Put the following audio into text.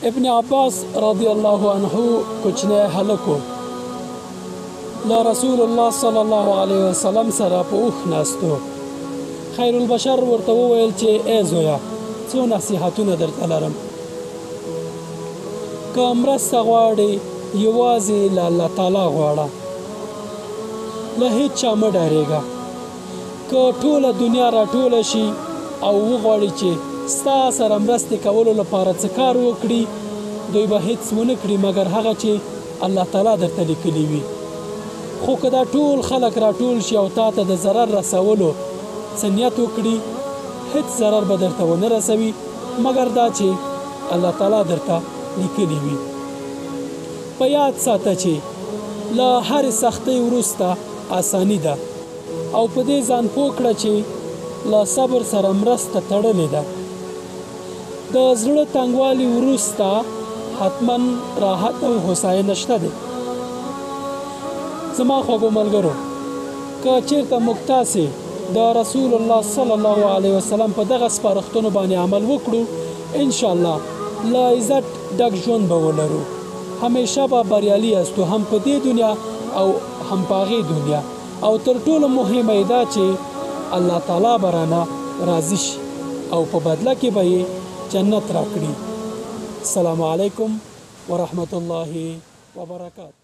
ابن عباس رضی الله عنه کوچنی هلک و له رسول الله صلی الله علیه وسلم سره په اوښ ناست و. خیر البشر ورته وویل چې ای زویه څو نصیحتونه درته لرم. که مرسته غواړې یوازې له الله تعالی غواړه، له هیڅ چا مه ډارېږه. که ټوله دنیا راټوله شي او وغواړي چې ستا سره مرستې کولو لپاره څه کار وکړي، دوی به هیڅ ونه کړي مګر هغه چې الله تعالی درته لیکلي وي. خو که دا ټول خلک راټول شي او تا ته د ضرر رسولو څه نیت وکړي، هیڅ ضرر به درته ونه رسوي مګر دا چې الله تعالی درته لیکلي وي. په یاد ساته چې له هرې سختۍ وروسته اساني ده او په دې ځان پوه کړه چې له صبر سره مرسته تړلې ده. د زړه تنګوالي وروسته حتما راحت او هوساینه شته دی. زما خوږو ملګرو، که چېرته موږ تاسې د رسول الله صلی الله علیه وسلم په دغه سپارښتنو باندې عمل وکړو، انشاءالله له عزت ډک ژوند به ولرو. همیشه به بریالي یاستو، هم په دې دنیا او هم په هغې دنیا. او تر ټولو مهمه یې دا چې الله تعالی به رانه راضي شي او په بدله کې به یې جنت راکړي. السلام علیکم ورحمة الله وبرکاته.